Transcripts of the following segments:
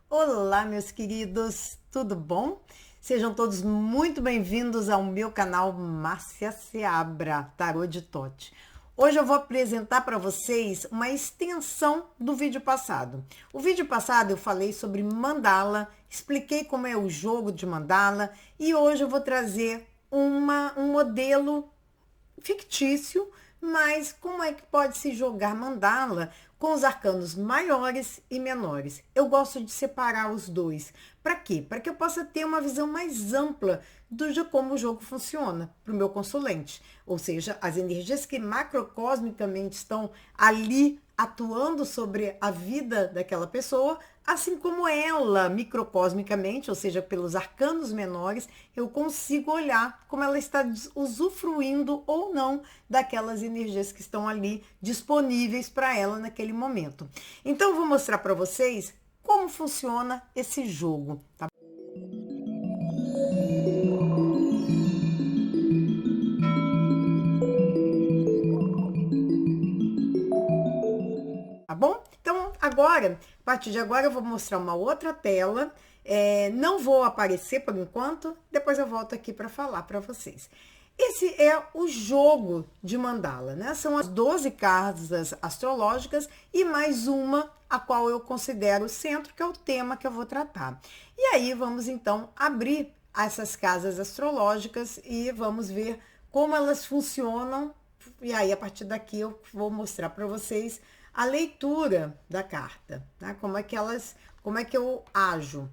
Olá, meus queridos, tudo bom? Sejam todos muito bem-vindos ao meu canal Márcia Seabra, Tarô de Tote. Hoje eu vou apresentar para vocês uma extensão do vídeo passado. O vídeo passado eu falei sobre mandala, expliquei como é o jogo de mandala e hoje eu vou trazer um modelo fictício, mas como é que pode se jogar mandala com os arcanos maiores e menores? Eu gosto de separar os dois. Para quê? Para que eu possa ter uma visão mais ampla de como o jogo funciona para o meu consulente. Ou seja, as energias que macrocosmicamente estão ali atuando sobre a vida daquela pessoa, assim como ela, microcosmicamente, ou seja, pelos arcanos menores, eu consigo olhar como ela está usufruindo ou não daquelas energias que estão ali disponíveis para ela naquele momento. Então, eu vou mostrar para vocês como funciona esse jogo, tá? Tá bom? Então, agora, a partir de agora, eu vou mostrar uma outra tela. Não vou aparecer por enquanto, depois eu volto aqui para falar para vocês. Esse é o jogo de mandala, né? São as 12 casas astrológicas e mais uma, a qual eu considero o centro, que é o tema que eu vou tratar. E aí, vamos então abrir essas casas astrológicas e vamos ver como elas funcionam. E aí, a partir daqui, eu vou mostrar para vocês a leitura da carta, né? Como é que eu ajo.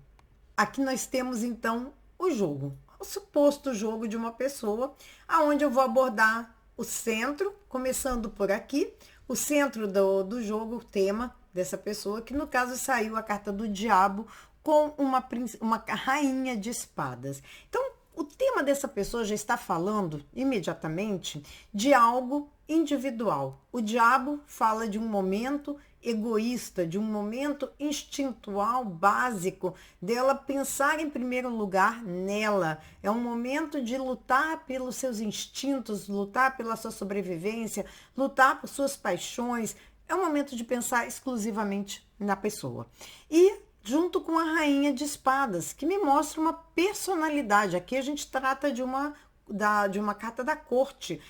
Aqui nós temos então o jogo, o suposto jogo de uma pessoa, aonde eu vou abordar o centro, começando por aqui, o centro do jogo, o tema dessa pessoa, que no caso saiu a carta do diabo com uma rainha de espadas. Então, o tema dessa pessoa já está falando imediatamente de algo individual. O diabo fala de um momento egoísta, de um momento instintual básico dela pensar em primeiro lugar nela. É um momento de lutar pelos seus instintos, lutar pela sua sobrevivência, lutar por suas paixões. É um momento de pensar exclusivamente na pessoa. E junto com a rainha de espadas, que me mostra uma personalidade. Aqui a gente trata de uma carta da corte,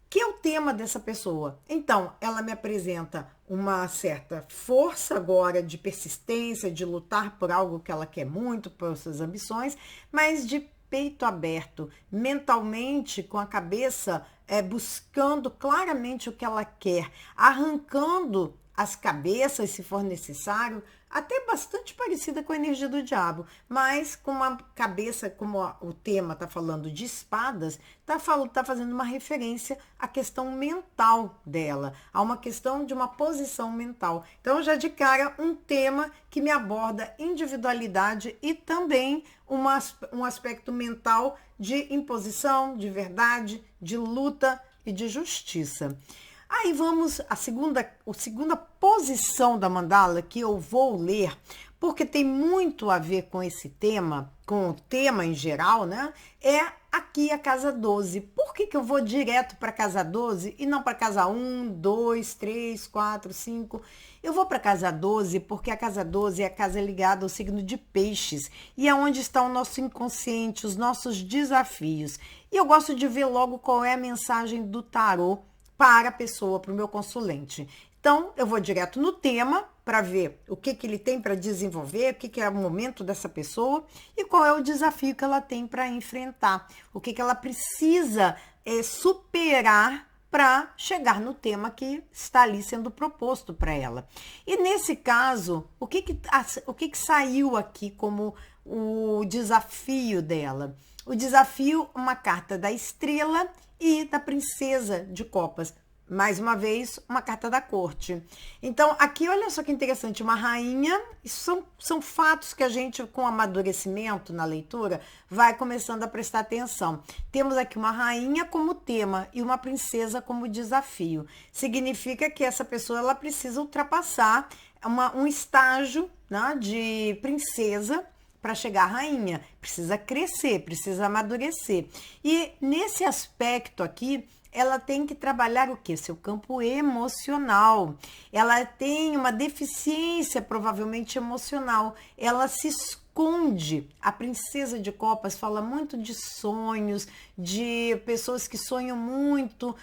que é o tema dessa pessoa. Então, ela me apresenta uma certa força agora de persistência, de lutar por algo que ela quer muito, por suas ambições, mas de peito aberto, mentalmente, com a cabeça buscando claramente o que ela quer, arrancando as cabeças, se for necessário, até bastante parecida com a energia do diabo, mas com uma cabeça, como o tema está falando de espadas, tá fazendo uma referência à questão mental dela, a uma questão de uma posição mental. Então, já de cara, um tema que me aborda individualidade e também um aspecto mental de imposição, de verdade, de luta e de justiça. Aí vamos a segunda posição da mandala que eu vou ler, porque tem muito a ver com esse tema, com o tema em geral, né? É aqui a casa 12. Por que eu vou direto para a casa 12 e não para a casa 1, 2, 3, 4, 5? Eu vou para a casa 12 porque a casa 12 é a casa ligada ao signo de peixes e é onde está o nosso inconsciente, os nossos desafios. E eu gosto de ver logo qual é a mensagem do tarô para a pessoa, para o meu consulente. Então, eu vou direto no tema para ver o que ele tem para desenvolver, o que é o momento dessa pessoa e qual é o desafio que ela tem para enfrentar, o que ela precisa superar para chegar no tema que está ali sendo proposto para ela. E nesse caso, o que saiu aqui como o desafio dela? O desafio, uma carta da estrela e da princesa de copas. Mais uma vez, uma carta da corte. Então, aqui, olha só que interessante, uma rainha. Isso são fatos que a gente, com amadurecimento na leitura, vai começando a prestar atenção. Temos aqui uma rainha como tema e uma princesa como desafio. Significa que essa pessoa ela precisa ultrapassar um estágio, né, de princesa para chegar à rainha. Precisa crescer, precisa amadurecer. E nesse aspecto aqui, ela tem que trabalhar o quê? Seu campo emocional. Ela tem uma deficiência, provavelmente emocional. Ela se esconde. A princesa de copas fala muito de sonhos, de pessoas que sonham muito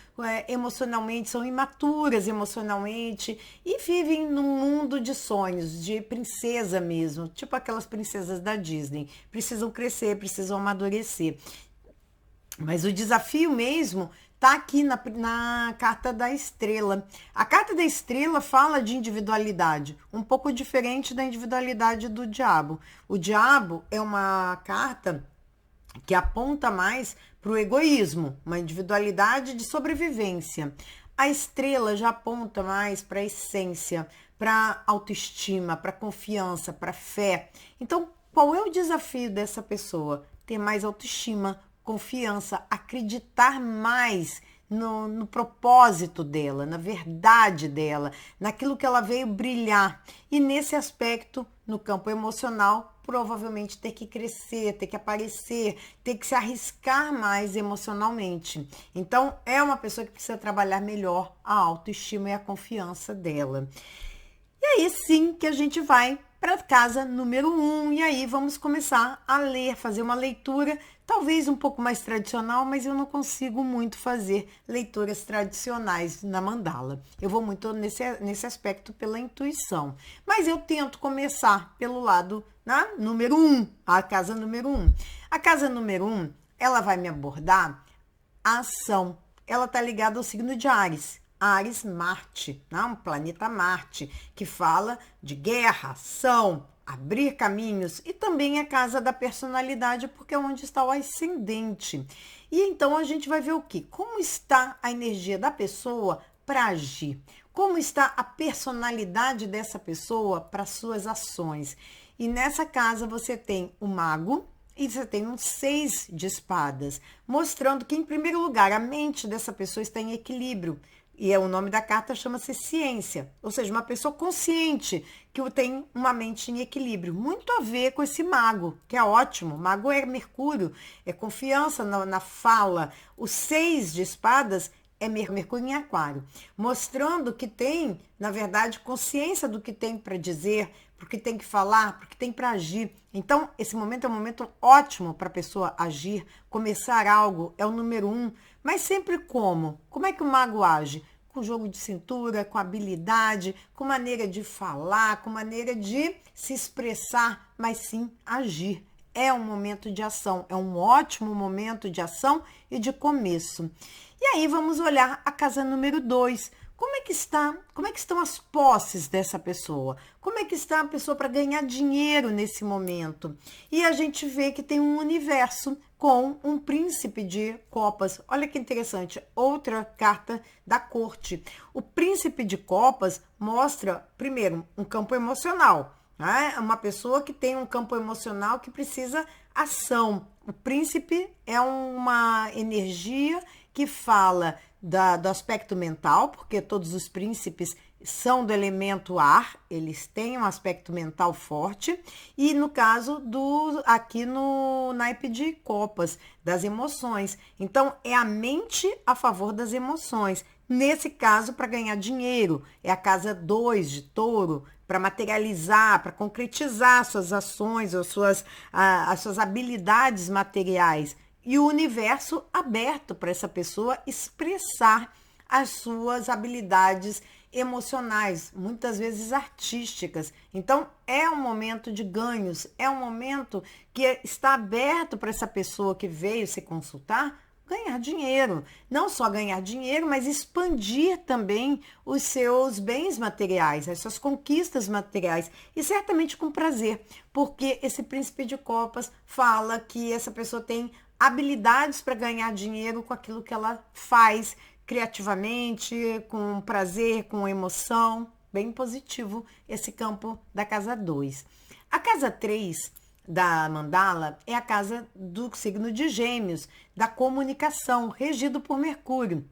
emocionalmente, são imaturas emocionalmente e vivem num mundo de sonhos, de princesa mesmo, tipo aquelas princesas da Disney. Precisam crescer, precisam amadurecer. Mas o desafio mesmo tá aqui na carta da estrela. A carta da estrela fala de individualidade, um pouco diferente da individualidade do diabo. O diabo é uma carta que aponta mais para o egoísmo, uma individualidade de sobrevivência. A estrela já aponta mais para a essência, para autoestima, para confiança, para fé. Então, qual é o desafio dessa pessoa? Ter mais autoestima, confiança, acreditar mais no propósito dela, na verdade dela, naquilo que ela veio brilhar. E nesse aspecto, no campo emocional, provavelmente ter que crescer, ter que aparecer, ter que se arriscar mais emocionalmente. Então, é uma pessoa que precisa trabalhar melhor a autoestima e a confiança dela. E aí sim que a gente vai para a casa número 1. E aí vamos começar a ler, fazer uma leitura, talvez um pouco mais tradicional, mas eu não consigo muito fazer leituras tradicionais na mandala. Eu vou muito nesse aspecto pela intuição. Mas eu tento começar pelo lado número 1, a casa número 1. A casa número 1, ela vai me abordar a ação. Ela está ligada ao signo de Áries. Áries, Marte, um planeta Marte, que fala de guerra, ação, abrir caminhos, e também é casa da personalidade, porque é onde está o ascendente. E então a gente vai ver o quê? Como está a energia da pessoa para agir? Como está a personalidade dessa pessoa para suas ações? E nessa casa você tem o mago, e você tem um 6 de espadas, mostrando que, em primeiro lugar, a mente dessa pessoa está em equilíbrio. E o nome da carta chama-se ciência, ou seja, uma pessoa consciente que tem uma mente em equilíbrio. Muito a ver com esse mago, que é ótimo. Mago é Mercúrio, é confiança na fala. O 6 de espadas é Mercúrio em Aquário, mostrando que tem, na verdade, consciência do que tem para dizer, pro que tem que falar, pro que tem para agir. Então, esse momento é um momento ótimo para a pessoa agir, começar algo, é o número 1. Mas sempre como? Como é que o mago age? Com jogo de cintura, com habilidade, com maneira de falar, com maneira de se expressar, mas sim agir. É um momento de ação, é um ótimo momento de ação e de começo. E aí vamos olhar a casa número 2. Como é que estão as posses dessa pessoa? Como é que está a pessoa para ganhar dinheiro nesse momento? E a gente vê que tem um universo com um príncipe de copas. Olha que interessante, outra carta da corte. O príncipe de copas mostra, primeiro, um campo emocional. Uma pessoa que tem um campo emocional que precisa ação. O príncipe é uma energia que fala do aspecto mental, porque todos os príncipes são do elemento ar, eles têm um aspecto mental forte, e no caso aqui no naipe de copas, das emoções. Então, é a mente a favor das emoções. Nesse caso, para ganhar dinheiro, é a casa 2 de touro, para materializar, para concretizar suas ações, ou as suas habilidades materiais. E o universo aberto para essa pessoa expressar as suas habilidades emocionais, muitas vezes artísticas. Então, é um momento de ganhos, é um momento que está aberto para essa pessoa que veio se consultar ganhar dinheiro. Não só ganhar dinheiro, mas expandir também os seus bens materiais, as suas conquistas materiais. E certamente com prazer, porque esse príncipe de copas fala que essa pessoa tem habilidades para ganhar dinheiro com aquilo que ela faz criativamente, com prazer, com emoção. Bem positivo esse campo da casa 2. A casa 3 da mandala é a casa do signo de Gêmeos, da comunicação, regido por Mercúrio.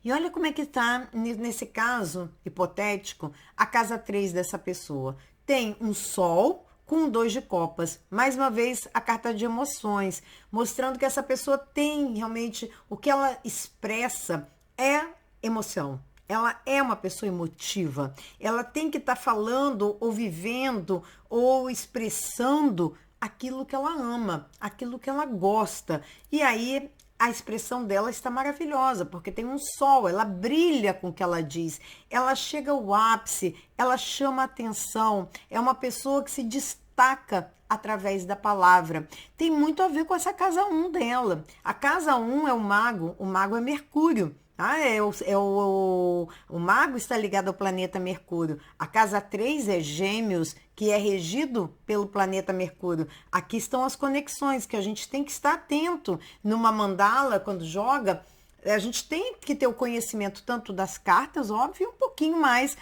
E olha como é que está, nesse caso hipotético, a casa 3 dessa pessoa. Tem um sol com o 2 de copas. Mais uma vez, a carta de emoções, mostrando que essa pessoa tem realmente, o que ela expressa é emoção. Ela é uma pessoa emotiva. Ela tem que estar falando ou vivendo ou expressando aquilo que ela ama, aquilo que ela gosta. E aí a expressão dela está maravilhosa, porque tem um sol, ela brilha com o que ela diz, ela chega ao ápice, ela chama a atenção, é uma pessoa que se destaca através da palavra. Tem muito a ver com essa casa 1 dela. A casa 1 é o mago é Mercúrio. O mago está ligado ao planeta Mercúrio. A casa 3 é Gêmeos, que é regido pelo planeta Mercúrio. Aqui estão as conexões que a gente tem que estar atento. Numa mandala, quando joga, a gente tem que ter o conhecimento tanto das cartas, óbvio, e um pouquinho mais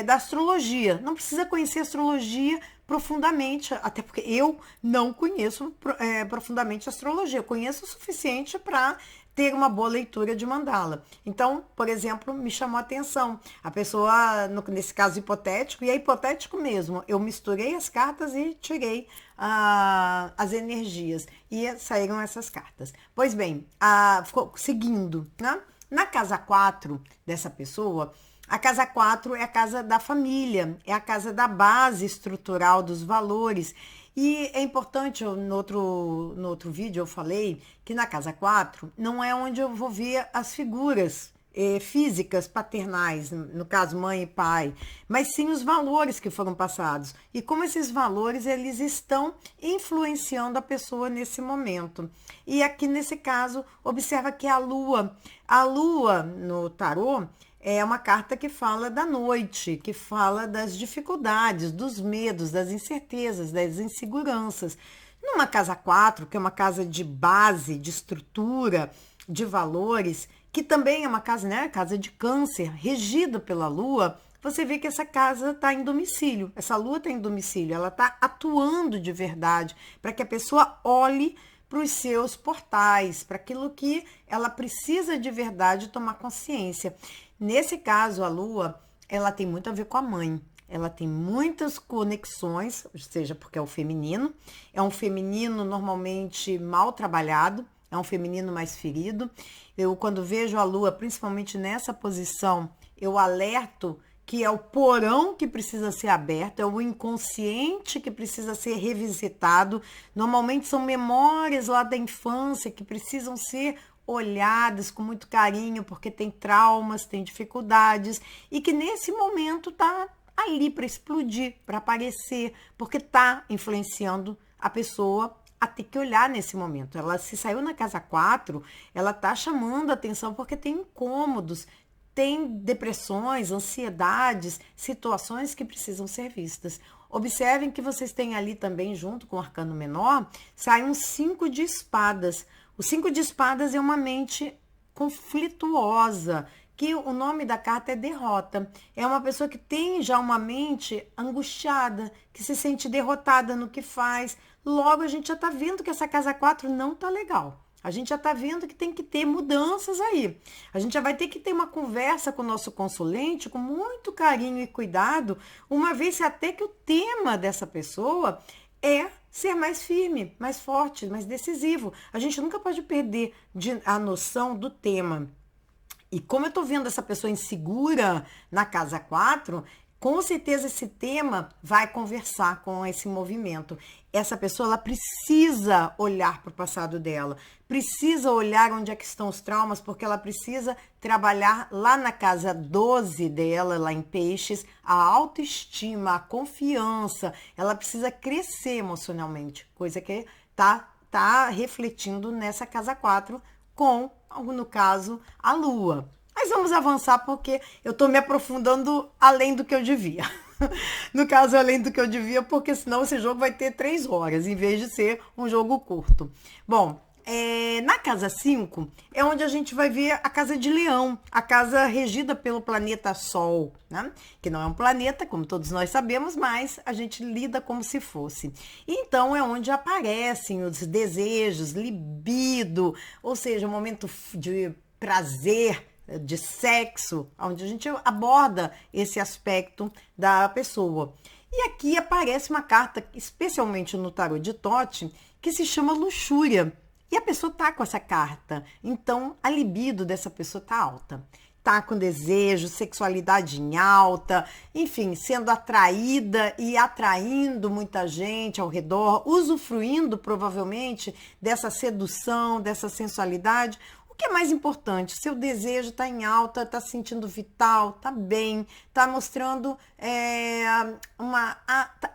da astrologia. Não precisa conhecer a astrologia profundamente, até porque eu não conheço profundamente a astrologia. Eu conheço o suficiente para ter uma boa leitura de mandala. Então, por exemplo, me chamou a atenção. A pessoa, nesse caso hipotético, e é hipotético mesmo, eu misturei as cartas e tirei as energias. E saíram essas cartas. Pois bem, ficou seguindo, né? Na casa 4 dessa pessoa, a casa 4 é a casa da família, é a casa da base estrutural dos valores. E é importante, no outro vídeo eu falei que na casa 4 não é onde eu vou ver as figuras físicas paternais, no caso mãe e pai, mas sim os valores que foram passados. E como esses valores eles estão influenciando a pessoa nesse momento. E aqui nesse caso, observa que a lua no tarô, é uma carta que fala da noite, que fala das dificuldades, dos medos, das incertezas, das inseguranças. Numa casa 4, que é uma casa de base, de estrutura, de valores, que também é uma casa, né, casa de Câncer, regida pela Lua, você vê que essa casa está em domicílio, essa Lua está em domicílio, ela está atuando de verdade, para que a pessoa olhe para os seus portais, para aquilo que ela precisa de verdade tomar consciência. Nesse caso, a Lua, ela tem muito a ver com a mãe. Ela tem muitas conexões, ou seja, porque é um feminino normalmente mal trabalhado, é um feminino mais ferido. Eu, quando vejo a Lua, principalmente nessa posição, eu alerto que é o porão que precisa ser aberto, é o inconsciente que precisa ser revisitado. Normalmente são memórias lá da infância que precisam ser olhadas com muito carinho, porque tem traumas, tem dificuldades, e que nesse momento tá ali para explodir, para aparecer, porque tá influenciando a pessoa a ter que olhar nesse momento. Ela se saiu na casa 4, ela tá chamando a atenção porque tem incômodos, tem depressões, ansiedades, situações que precisam ser vistas. Observem que vocês têm ali também, junto com o arcano menor, sai um 5 de espadas. O 5 de espadas é uma mente conflituosa, que o nome da carta é derrota. É uma pessoa que tem já uma mente angustiada, que se sente derrotada no que faz. Logo, a gente já está vendo que essa casa 4 não está legal. A gente já está vendo que tem que ter mudanças aí. A gente já vai ter que ter uma conversa com o nosso consulente com muito carinho e cuidado, uma vez até que o tema dessa pessoa é ser mais firme, mais forte, mais decisivo. A gente nunca pode perder a noção do tema. E como eu estou vendo essa pessoa insegura na casa 4, com certeza esse tema vai conversar com esse movimento. Essa pessoa ela precisa olhar para o passado dela, precisa olhar onde é que estão os traumas, porque ela precisa trabalhar lá na casa 12 dela, lá em Peixes, a autoestima, a confiança. Ela precisa crescer emocionalmente, coisa que tá refletindo nessa casa 4 com, no caso, a Lua. Mas vamos avançar porque eu estou me aprofundando além do que eu devia. No caso, além do que eu devia, porque senão esse jogo vai ter 3 horas, em vez de ser um jogo curto. Bom, na casa 5 é onde a gente vai ver a casa de Leão, a casa regida pelo planeta Sol, né? Que não é um planeta, como todos nós sabemos, mas a gente lida como se fosse. Então, é onde aparecem os desejos, libido, ou seja, um momento de prazer, de sexo, onde a gente aborda esse aspecto da pessoa. E aqui aparece uma carta, especialmente no tarô de Tote, que se chama luxúria. E a pessoa tá com essa carta, então a libido dessa pessoa tá alta. Tá com desejo, sexualidade em alta, enfim, sendo atraída e atraindo muita gente ao redor, usufruindo provavelmente dessa sedução, dessa sensualidade. O que é mais importante? Seu desejo está em alta, está se sentindo vital, está bem, está mostrando uma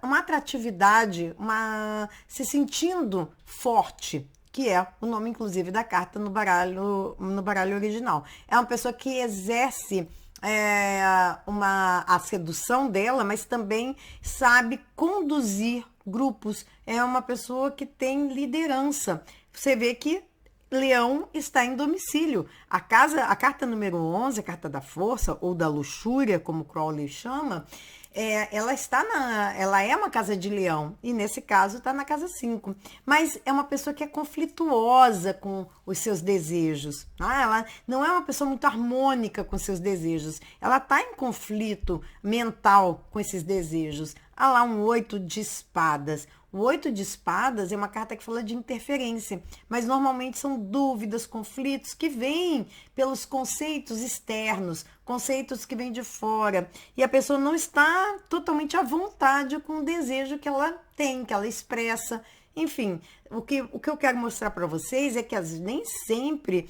atratividade, se sentindo forte, que é o nome, inclusive, da carta no baralho original. É uma pessoa que exerce a sedução dela, mas também sabe conduzir grupos. É uma pessoa que tem liderança. Você vê que Leão está em domicílio. A carta número 11, a carta da força ou da luxúria, como Crowley chama, ela é uma casa de Leão e nesse caso está na casa 5. Mas é uma pessoa que é conflituosa com os seus desejos. Ela não é uma pessoa muito harmônica com seus desejos. Ela está em conflito mental com esses desejos. Há lá um 8 de espadas. O 8 de espadas é uma carta que fala de interferência, mas normalmente são dúvidas, conflitos que vêm pelos conceitos externos, conceitos que vêm de fora. E a pessoa não está totalmente à vontade com o desejo que ela tem, que ela expressa. Enfim, o que eu quero mostrar para vocês é que nem sempre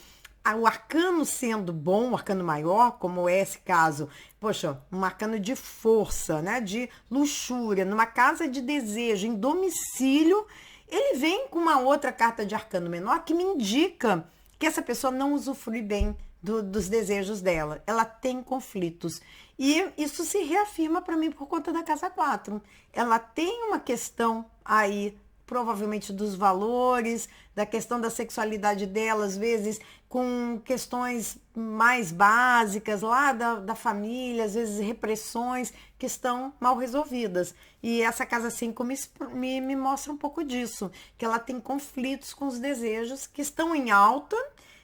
o arcano sendo bom, o arcano maior, como é esse caso, poxa, um arcano de força, né, de luxúria, numa casa de desejo, em domicílio, ele vem com uma outra carta de arcano menor que me indica que essa pessoa não usufrui bem dos desejos dela. Ela tem conflitos. E isso se reafirma para mim por conta da casa 4. Ela tem uma questão aí, provavelmente dos valores, da questão da sexualidade dela, às vezes com questões mais básicas lá da família, às vezes repressões que estão mal resolvidas. E essa casa 5 me mostra um pouco disso, que ela tem conflitos com os desejos que estão em alta,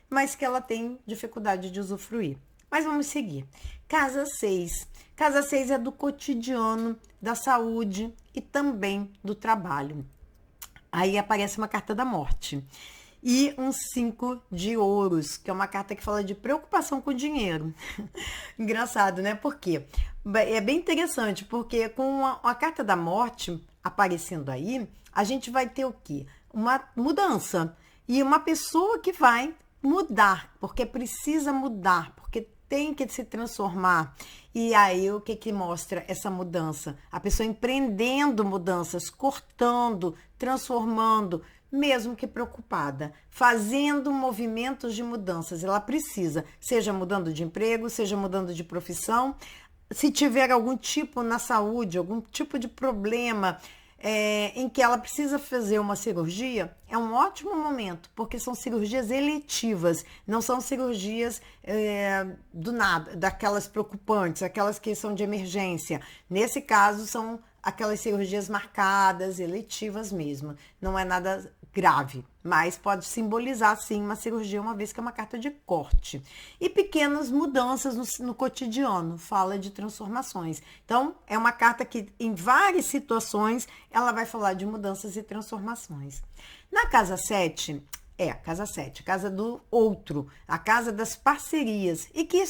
mas que ela tem dificuldade de usufruir. Mas vamos seguir. Casa 6. Casa 6 é do cotidiano, da saúde e também do trabalho. Aí aparece uma carta da morte e um 5 de ouros, que é uma carta que fala de preocupação com o dinheiro. Engraçado, né? Por quê? É bem interessante, porque com a carta da morte aparecendo aí, a gente vai ter o quê? Uma mudança e uma pessoa que vai mudar, porque precisa mudar, porque tem que se transformar. E aí, o que mostra essa mudança? A pessoa empreendendo mudanças, cortando, transformando, mesmo que preocupada, fazendo movimentos de mudanças. Ela precisa, seja mudando de emprego, seja mudando de profissão. Se tiver algum tipo na saúde, algum tipo de problema, em que ela precisa fazer uma cirurgia, é um ótimo momento, porque são cirurgias eletivas, não são cirurgias do nada, daquelas preocupantes, aquelas que são de emergência. Nesse caso, são aquelas cirurgias marcadas, eletivas mesmo. Não é nada grave, mas pode simbolizar, sim, uma cirurgia, uma vez que é uma carta de corte. E pequenas mudanças no cotidiano, fala de transformações. Então, é uma carta que, em várias situações, ela vai falar de mudanças e transformações. Na casa 7, casa 7, casa do outro, a casa das parcerias. E que,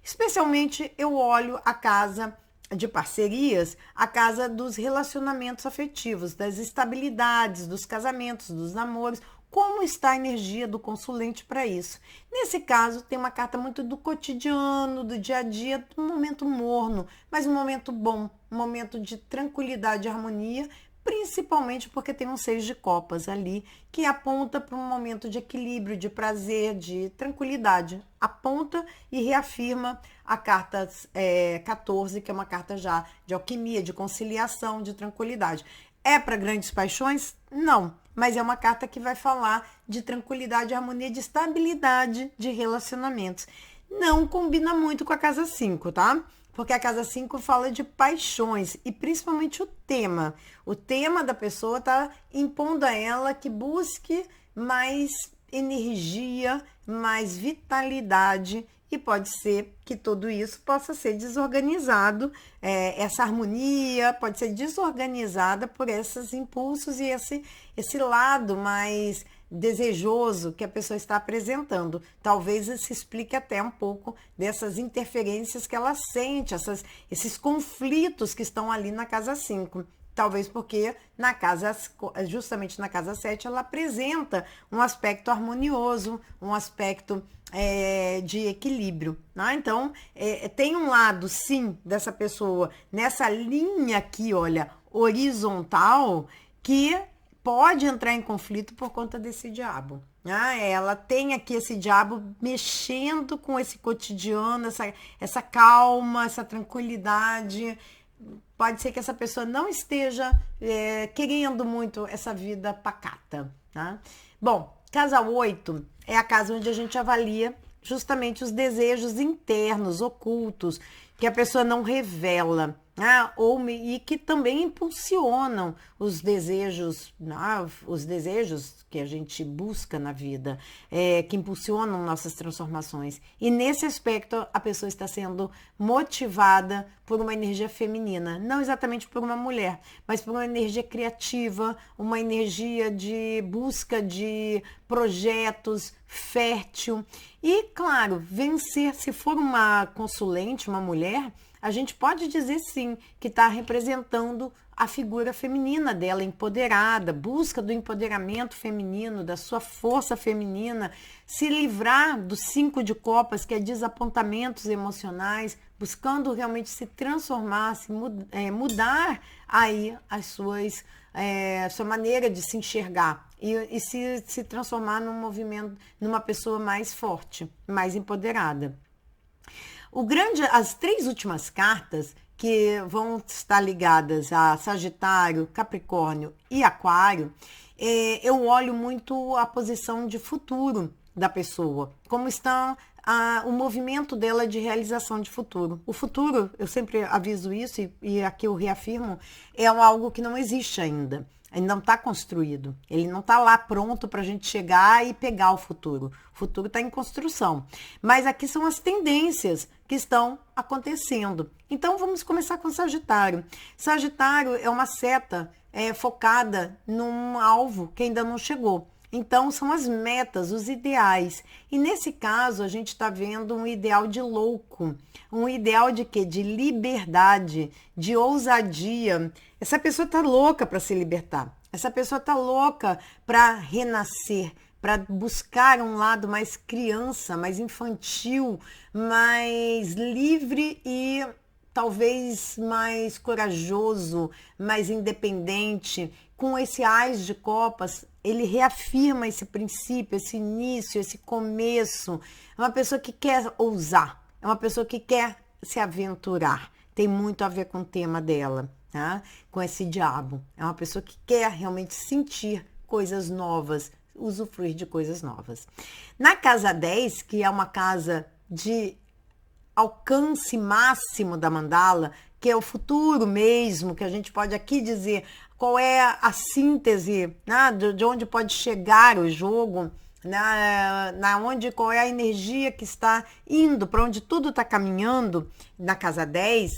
especialmente, eu olho a casa de parcerias, a casa dos relacionamentos afetivos, das estabilidades, dos casamentos, dos namoros. Como está a energia do consulente para isso? Nesse caso, tem uma carta muito do cotidiano, do dia a dia, um momento morno, mas um momento bom, um momento de tranquilidade e harmonia, principalmente porque tem um 6 de copas ali, que aponta para um momento de equilíbrio, de prazer, de tranquilidade. Aponta e reafirma a carta 14, que é uma carta já de alquimia, de conciliação, de tranquilidade. É para grandes paixões? Não, mas é uma carta que vai falar de tranquilidade, harmonia, de estabilidade de relacionamentos. Não combina muito com a casa 5, tá? Porque a casa 5 fala de paixões e principalmente o tema. O tema da pessoa está impondo a ela que busque mais energia, mais vitalidade e pode ser que tudo isso possa ser desorganizado, essa harmonia pode ser desorganizada por esses impulsos e esse lado mais desejoso que a pessoa está apresentando. Talvez isso explique até um pouco dessas interferências que ela sente, esses conflitos que estão ali na casa 5. Talvez porque justamente na casa 7, ela apresenta um aspecto harmonioso, um aspecto de equilíbrio. Né? Então, tem um lado, sim, dessa pessoa nessa linha aqui, olha, horizontal, que pode entrar em conflito por conta desse diabo. Ela tem aqui esse diabo mexendo com esse cotidiano, essa calma, essa tranquilidade. Pode ser que essa pessoa não esteja querendo muito essa vida pacata. Tá? Bom, casa 8 é a casa onde a gente avalia justamente os desejos internos, ocultos, que a pessoa não revela. E que também impulsionam os desejos que a gente busca na vida, que impulsionam nossas transformações. E nesse aspecto, a pessoa está sendo motivada por uma energia feminina, não exatamente por uma mulher, mas por uma energia criativa, uma energia de busca de projetos, fértil. E, claro, vencer, se for uma consulente, uma mulher, a gente pode dizer sim que está representando a figura feminina dela, empoderada, busca do empoderamento feminino, da sua força feminina, se livrar do 5 de copas, que é desapontamentos emocionais, buscando realmente se transformar, mudar aí a sua maneira de se enxergar e se transformar num movimento, numa pessoa mais forte, mais empoderada. As 3 últimas cartas, que vão estar ligadas a Sagitário, Capricórnio e Aquário, eu olho muito a posição de futuro da pessoa, como está o movimento dela de realização de futuro. O futuro, eu sempre aviso isso e aqui eu reafirmo, é algo que não existe ainda. Ele não está construído, ele não está lá pronto para a gente chegar e pegar o futuro. O futuro está em construção. Mas aqui são as tendências que estão acontecendo. Então vamos começar com Sagitário. Sagitário é uma seta focada num alvo que ainda não chegou. Então são as metas, os ideais. E nesse caso a gente está vendo um ideal de louco. Um ideal de quê? De liberdade, de ousadia. Essa pessoa está louca para se libertar. Essa pessoa está louca para renascer, para buscar um lado mais criança, mais infantil, mais livre e talvez mais corajoso, mais independente. Com esse Ás de Copas, ele reafirma esse princípio, esse início, esse começo. É uma pessoa que quer ousar, é uma pessoa que quer se aventurar. Tem muito a ver com o tema dela, tá? Com esse diabo. É uma pessoa que quer realmente sentir coisas novas, usufruir de coisas novas. Na casa 10, que é uma casa de alcance máximo da mandala, que é o futuro mesmo, que a gente pode aqui dizer qual é a síntese, né, de onde pode chegar o jogo, qual é a energia que está indo, para onde tudo está caminhando na casa 10,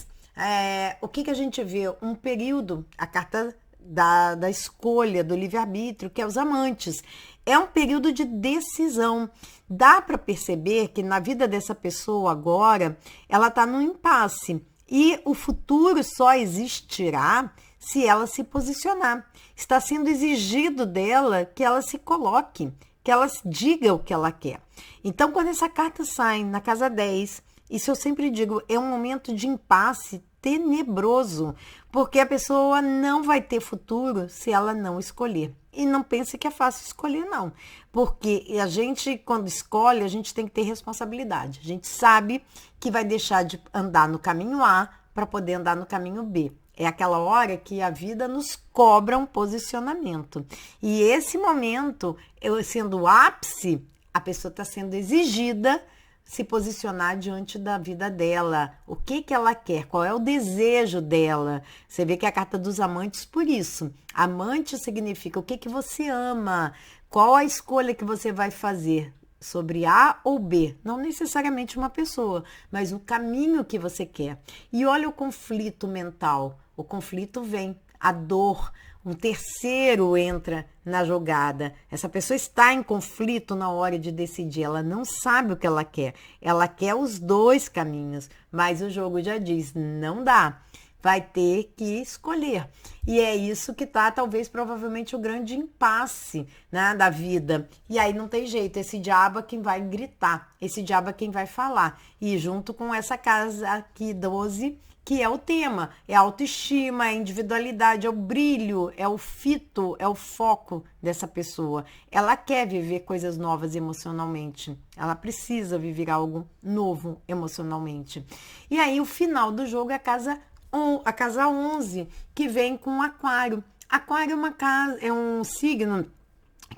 o que a gente vê? Um período, a carta da escolha, do livre-arbítrio, que é os amantes. É um período de decisão. Dá para perceber que na vida dessa pessoa agora, ela está num impasse. E o futuro só existirá se ela se posicionar. Está sendo exigido dela que ela se coloque, que ela diga o que ela quer. Então, quando essa carta sai na casa 10, isso eu sempre digo, é um momento de impasse tenebroso, porque a pessoa não vai ter futuro se ela não escolher. E não pense que é fácil escolher, não. Porque a gente, quando escolhe, a gente tem que ter responsabilidade. A gente sabe que vai deixar de andar no caminho A para poder andar no caminho B. É aquela hora que a vida nos cobra um posicionamento. E esse momento, sendo o ápice, a pessoa está sendo exigida se posicionar diante da vida dela. O que ela quer? Qual é o desejo dela? Você vê que é a carta dos amantes por isso. Amante significa o que você ama, qual a escolha que você vai fazer. sobre A ou B, não necessariamente uma pessoa, mas o caminho que você quer. E olha o conflito mental. O conflito vem, a dor, um terceiro entra na jogada. Essa pessoa está em conflito na hora de decidir, ela não sabe o que ela quer os dois caminhos, mas o jogo já diz, não dá. Vai ter que escolher. E é isso que tá, talvez, provavelmente, o grande impasse, né, da vida. E aí não tem jeito, esse diabo é quem vai gritar, esse diabo é quem vai falar. E junto com essa casa aqui, 12, que é o tema, é a autoestima, é a individualidade, é o brilho, é o fito, é o foco dessa pessoa. Ela quer viver coisas novas emocionalmente, ela precisa viver algo novo emocionalmente. E aí o final do jogo é a casa 11, que vem com Aquário. Aquário é uma casa, é um signo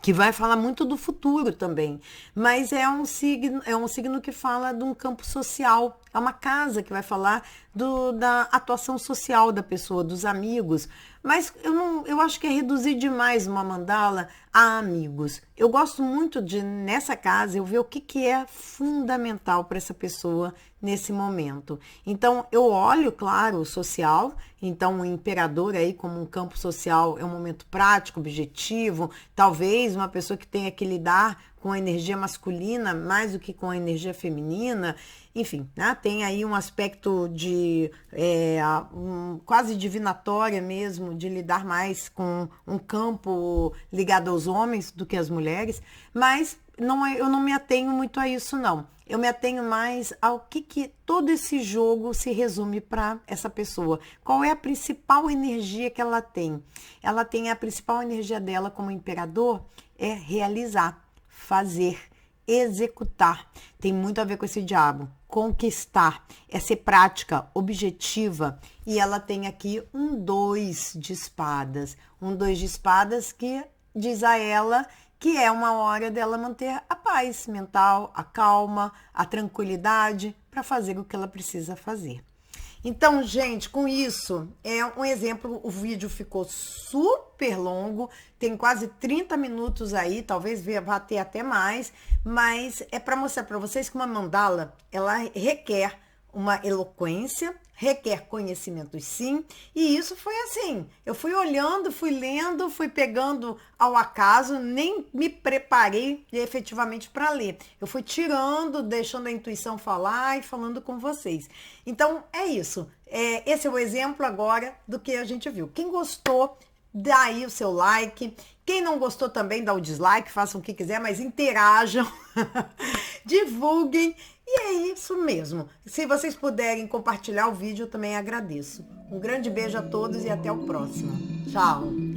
que vai falar muito do futuro também, mas é um signo que fala de um campo social, é uma casa que vai falar da atuação social da pessoa, dos amigos, mas eu acho que é reduzir demais uma mandala a amigos. Eu gosto muito de, nessa casa, eu ver o que é fundamental para essa pessoa nesse momento. Então, eu olho, claro, o social, então o imperador aí como um campo social é um momento prático, objetivo, talvez uma pessoa que tenha que lidar com a energia masculina mais do que com a energia feminina, enfim, né? Tem aí um aspecto de quase divinatória mesmo, de lidar mais com um campo ligado aos homens do que às mulheres, mas eu não me atenho muito a isso, não. Eu me atenho mais ao que todo esse jogo se resume para essa pessoa. Qual é a principal energia que ela tem? Ela tem a principal energia dela como imperador é realizar, fazer, executar. Tem muito a ver com esse diabo. Conquistar, é ser prática, objetiva. E ela tem aqui um 2 de espadas. Um 2 de espadas que diz a ela que é uma hora dela manter a paz mental, a calma, a tranquilidade para fazer o que ela precisa fazer. Então, gente, com isso, é um exemplo, o vídeo ficou super longo, tem quase 30 minutos aí, talvez vá ter até mais, mas é para mostrar para vocês que uma mandala, ela requer uma eloquência, requer conhecimentos sim, e isso foi assim, eu fui olhando, fui lendo, fui pegando ao acaso, nem me preparei efetivamente para ler, eu fui tirando, deixando a intuição falar e falando com vocês. Então é isso, esse é o exemplo agora do que a gente viu. Quem gostou, dá aí o seu like. Quem não gostou também dá o dislike, façam o que quiser, mas interajam, divulguem. E é isso mesmo. Se vocês puderem compartilhar o vídeo, eu também agradeço. Um grande beijo a todos e até o próximo. Tchau!